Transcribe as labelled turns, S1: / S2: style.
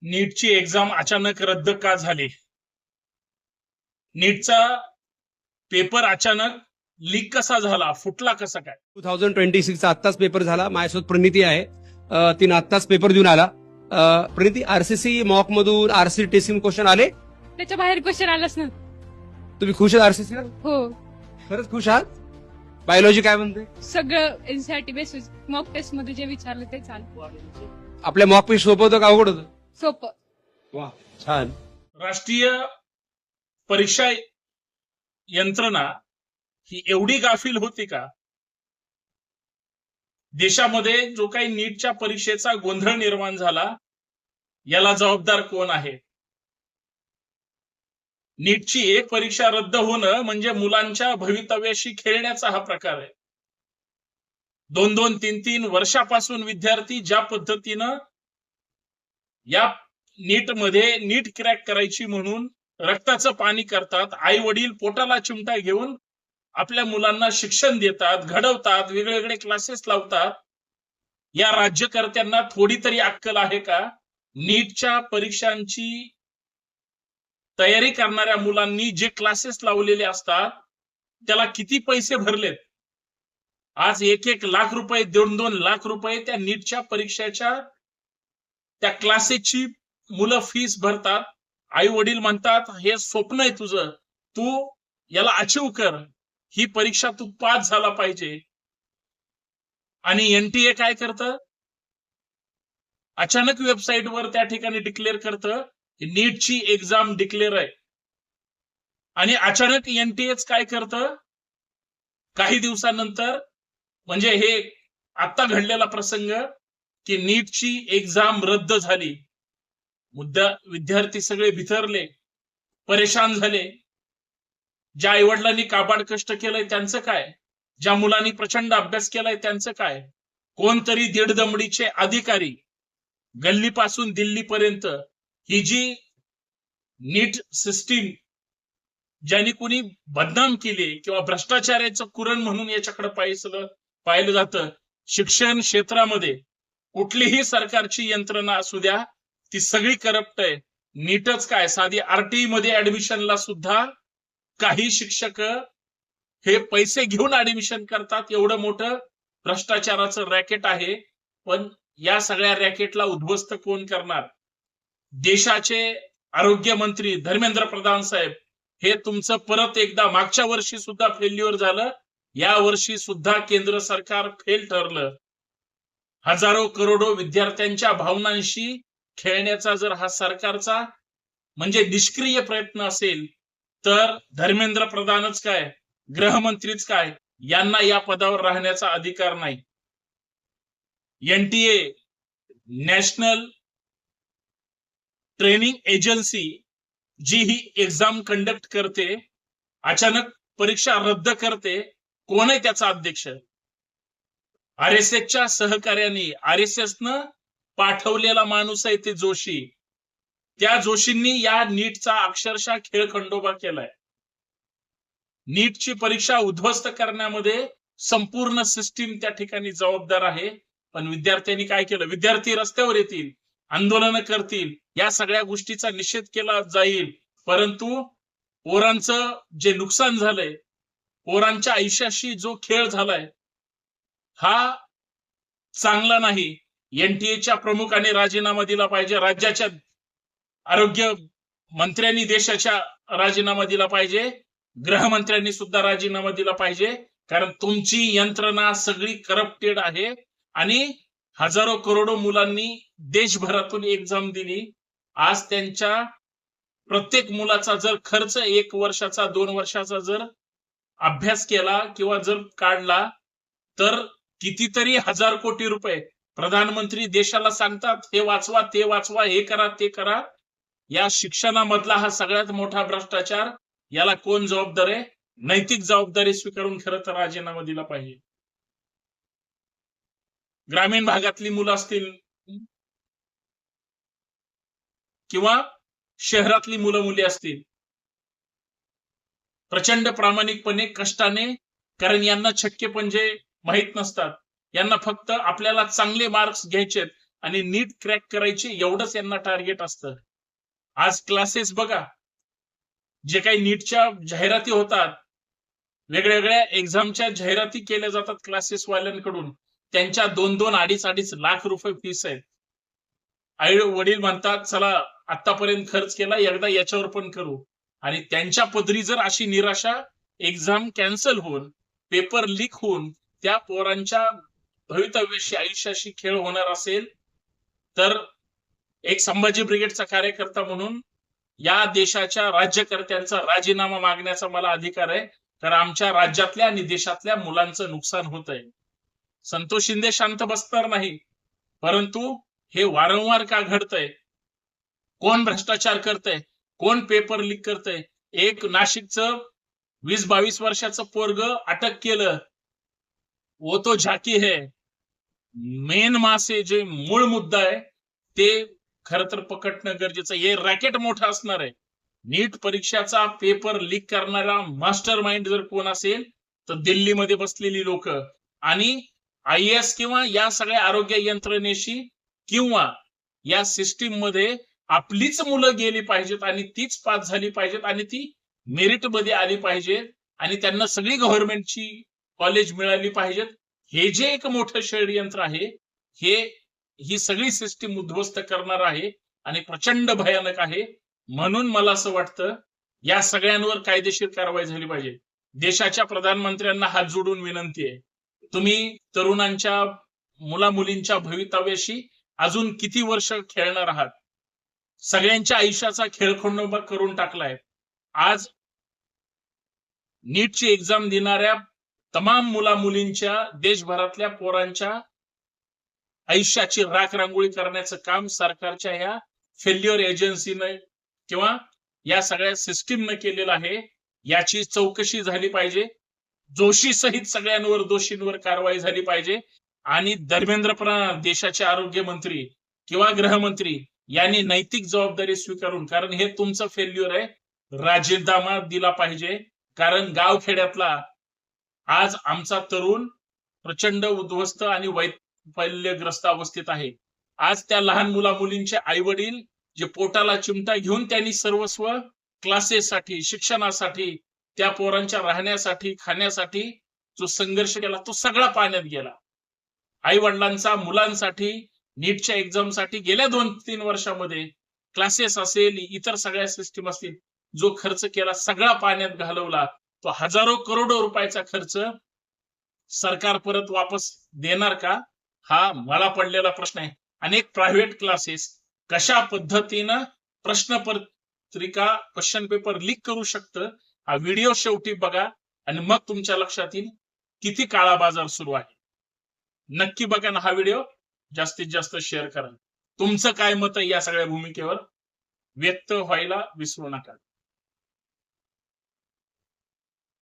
S1: नीटची एक्झाम अचानक रद्द का झाली? नीटचा पेपर अचानक लीक कसा झाला, फुटला कसा काय?
S2: 2026चा आत्ताच पेपर झाला. माझ्यासोबत प्रणिती आहे. तिने आत्ताच पेपर देऊन आला. प्रणिती, आरसीसी मॉक मधून आरसी टेस्टिंग क्वेश्चन आले?
S3: त्याच्या बाहेर क्वेश्चन आलाच ना.
S2: तुम्ही खुश आहात आरसीसी?
S3: हो,
S2: खरंच खुश आहात? बायोलॉजी काय म्हणते?
S3: सगळं एनसीआरटी बेसिस मॉक टेस्ट मध्ये जे विचारलं ते चालू.
S2: आपल्या मॉक पेश सोपं होतं का अवघड होतं?
S3: सोपं.
S2: वा, छान.
S1: राष्ट्रीय परीक्षा यंत्रणा ही एवढी गाफील होती का? देशामध्ये जो काही नीटच्या परीक्षेचा गोंधळ निर्माण झाला, याला जबाबदार कोण आहे? नीटची एक परीक्षा रद्द होणं म्हणजे मुलांच्या भवितव्याशी खेळण्याचा हा प्रकार आहे. 2-2, 3-3 वर्षापासून विद्यार्थी ज्या पद्धतीनं या नीट क्रॅक करायची म्हणून रक्ताचं पाणी करतात, आई वडील पोटाला चिमटा घेऊन आपल्या मुलांना शिक्षण देतात, घडवतात, वेगवेगळे क्लासेस लावतात. या राज्यकर्त्यांना थोडी तरी अक्कल आहे का? नीटच्या परीक्षांची तयारी करणाऱ्या मुलांनी जे क्लासेस लावलेले असतात त्याला किती पैसे भरलेत? आज 1-1 लाख रुपये, 2-2 लाख रुपये त्या नीटच्या परीक्षेच्या त्या क्लासेसची मुलं फीस भरतात. आई वडील म्हणतात, हे स्वप्न आहे तुझं, तू याला अचीव कर, ही परीक्षा तू पास झाला पाहिजे. आणि एनटीए काय करतं? अचानक वेबसाईटवर त्या ठिकाणी डिक्लेअर करतं नीटची एक्झाम डिक्लेअर आहे. आणि अचानक एनटीएच काय करतं? काही दिवसानंतर, म्हणजे हे आता घडलेला प्रसंग की नीटची एक्झाम रद्द झाली. विद्यार्थी सगळे भिथरले, परेशान झाले. ज्या आईवडिलांनी काबाड कष्ट केलंय त्यांचं काय? ज्या मुलांनी प्रचंड अभ्यास केलाय त्यांचं काय? कोणतरी दीडदमडीचे अधिकारी गल्लीपासून दिल्लीपर्यंत ही जी नीट सिस्टीम ज्यांनी कुणी बदनाम केली किंवा भ्रष्टाचाराचं कुरण म्हणून याच्याकडे पाहिलं जातं. शिक्षण क्षेत्रामध्ये कुठलीही सरकारची यंत्रणा असू द्या, ती सगळी करप्ट आहे. नीटच काय, साधी आरटीई मध्ये ऍडमिशनला सुद्धा काही शिक्षक हे पैसे घेऊन ऍडमिशन करतात. एवढं मोठं भ्रष्टाचाराचं रॅकेट आहे. पण या सगळ्या रॅकेटला उद्ध्वस्त कोण करणार? देशाचे आरोग्य मंत्री धर्मेंद्र प्रधान साहेब, हे तुमचं परत एकदा मागच्या वर्षी सुद्धा फेल्युअर झालं, या वर्षी सुद्धा केंद्र सरकार फेल ठरलं. हजारो करोडो विद्यार्थ्यांच्या भावनांशी खेळण्याचा जर हा सरकारचा म्हणजे निष्क्रिय प्रयत्न असेल, तर धर्मेंद्र प्रधानच काय, गृहमंत्रीच काय, यांना या पदावर राहण्याचा अधिकार नाही. एनटीए, नॅशनल ट्रेनिंग एजन्सी, जी ही एक्झाम कंडक्ट करते, अचानक परीक्षा रद्द करते. कोण आहे त्याचा अध्यक्ष? आरएसएसच्या सहकार्याने, आरएसएसनं पाठवलेला माणूस आहे ते जोशी. त्या जोशींनी या नीटचा अक्षरशः खेळखंडोबा केलाय. नीटची परीक्षा उद्ध्वस्त करण्यामध्ये संपूर्ण सिस्टीम त्या ठिकाणी जबाबदार आहे. पण विद्यार्थ्यांनी काय केलं? विद्यार्थी रस्त्यावर येतील, आंदोलन करतील, या सगळ्या गोष्टीचा निषेध केला जाईल. परंतु पोरांचं जे नुकसान झालंय, पोरांच्या आयुष्याशी जो खेळ झालाय, हा चांगला नाही. एनटीएच्या प्रमुखाने राजीनामा दिला पाहिजे. राज्याच्या आरोग्य मंत्र्यांनी देशाच्या राजीनामा दिला पाहिजे. गृहमंत्र्यांनी सुद्धा राजीनामा दिला पाहिजे. कारण तुमची यंत्रणा सगळी करप्टेड आहे. आणि हजारो करोडो मुलांनी देशभरातून एक्झाम दिली. आज त्यांच्या प्रत्येक मुलाचा जर खर्च 1 वर्षाचा 2 वर्षाचा जर अभ्यास केला किंवा जर काढला, तर कितीतरी हजार कोटी रुपये प्रधानमंत्री देशाला सांगतात, हे वाचवा, ते वाचवा, हे करा, ते करा. या शिक्षणामधला हा सगळ्यात मोठा भ्रष्टाचार, याला कोण जबाबदार आहे? नैतिक जबाबदारी स्वीकारून खरं तर राजीनामा दिला पाहिजे. ग्रामीण भागातली मुलं असतील किंवा शहरातली मुलं मुली असतील, प्रचंड प्रामाणिकपणे कष्टाने, कारण यांना छक्के पंजे माहित नसतात, यांना फक्त आपल्याला चांगले मार्क्स घ्यायचे, आणि नीट क्रॅक करायची एवढंच यांना टार्गेट असतं. आज क्लासेस बघा, जे काही नीटच्या जाहिराती होतात, वेगवेगळ्या एक्झामच्या जाहिराती केल्या जातात क्लासेस वाल्यांकडून, त्यांच्या 2-2, 2.5 लाख रुपये फीस आहेत. आई वडील म्हणतात चला आतापर्यंत खर्च केला, एकदा याच्यावर पण करू. आणि त्यांच्या पदरी जर अशी निराशा, एक्झाम कॅन्सल होऊन, पेपर लीक होऊन त्या पोरांच्या भवितव्याशी, आयुष्याशी खेळ होणार असेल, तर एक संभाजी ब्रिगेडचा कार्यकर्ता म्हणून या देशाच्या राज्यकर्त्यांचा राजीनामा मागण्याचा मला अधिकार आहे. कारण आमच्या राज्यातल्या आणि देशातल्या मुलांचं नुकसान होत आहे. संतोष शिंदे शांत बसणार नाही, परंतु हे वारंवार का घडतंय? कोण भ्रष्टाचार करतंय? कोण पेपर लीक करतंय? एक नाशिकचं 20-22 वर्षाचं पोरग अटक केलं, वो तो झाकी है. मेन मासे जे मूळ मुद्दा आहे ते खरं तर पकडणं गरजेचं आहे. हे रॅकेट मोठं असणार आहे. नीट परीक्षाचा पेपर लीक करणारा मास्टर माइंड जर कोण असेल तर दिल्लीमध्ये बसलेली लोक आणि IAS किंवा या सगळ्या आरोग्य यंत्रणेशी किंवा या सिस्टीम मध्ये आपलीच मुलं गेली पाहिजेत आणि तीच पास झाली पाहिजेत आणि ती मेरिट मध्ये आली पाहिजेत आणि त्यांना सगळी गव्हर्नमेंटची कॉलेज मिळाली पाहिजेत. हे जे एक मोठं षडयंत्र आहे, ही सगळी सिस्टीम उद्ध्वस्त करणार आहे आणि प्रचंड भयानक आहे. म्हणून मला असं वाटतं या सगळ्यांवर कायदेशीर कारवाई झाली पाहिजे. देशाच्या प्रधानमंत्र्यांना हात जोडून विनंती आहे, तुम्ही तरुणांच्या, मुला मुलींच्या भवितव्याशी अजून किती वर्ष खेळणार आहात? सगळ्यांच्या आयुष्याचा खेळखंडोबा करून टाकलाय. आज नीटची एक्झाम देणाऱ्या तमाम मुला मुलींच्या, देशभरातल्या पोरांच्या आयुष्याची राखरांगोळी करण्याचं काम सरकारच्या ह्या फेल्युअर एजन्सीने किंवा या सगळ्या सिस्टीमने केलेलं आहे. याची चौकशी झाली पाहिजे. जोशी सहित सगळ्यांवर, दोषींवर कारवाई झाली पाहिजे. आणि धर्मेंद्र प्रधान, देशाचे आरोग्य मंत्री किंवा गृहमंत्री यांनी नैतिक जबाबदारी स्वीकारून, कारण हे तुमचं फेल्युअर आहे, राजीनामा दिला पाहिजे. कारण गावखेड्यातला आज आमचा तरुण प्रचंड उद्ध्वस्त आणि वैफल्यग्रस्त अवस्थेत आहे. आज त्या लहान मुला मुलींचे आई वडील जे पोटाला चिमटा घेऊन त्यांनी सर्वस्व क्लासेससाठी, शिक्षणासाठी, त्या पोरांच्या राहण्यासाठी, खाण्यासाठी जो संघर्ष केला तो सगळा पाण्यात गेला. आई वडिलांचा मुलांसाठी नीटच्या एक्झामसाठी गेल्या 2-3 वर्षामध्ये क्लासेस असेल, इतर सगळ्या सिस्टीम असतील, जो खर्च केला सगळा पाण्यात घालवला. तो हजारो करोडो रुपयाचा खर्च सरकार परत वापस देणार का? हा मला पडलेला प्रश्न आहे. अनेक प्रायव्हेट क्लासेस कशा पद्धतीनं प्रश्नपत्रिका, क्वेश्चन पेपर लीक करू शकतं, हा व्हिडिओ शेवटी बघा आणि मग तुमच्या लक्षात येईल किती काळा बाजार सुरू आहे. नक्की बघा ना हा व्हिडिओ, जास्तीत जास्त शेअर करा. तुमचं काय मत आहे या सगळ्या भूमिकेवर व्यक्त व्हायला विसरू नका.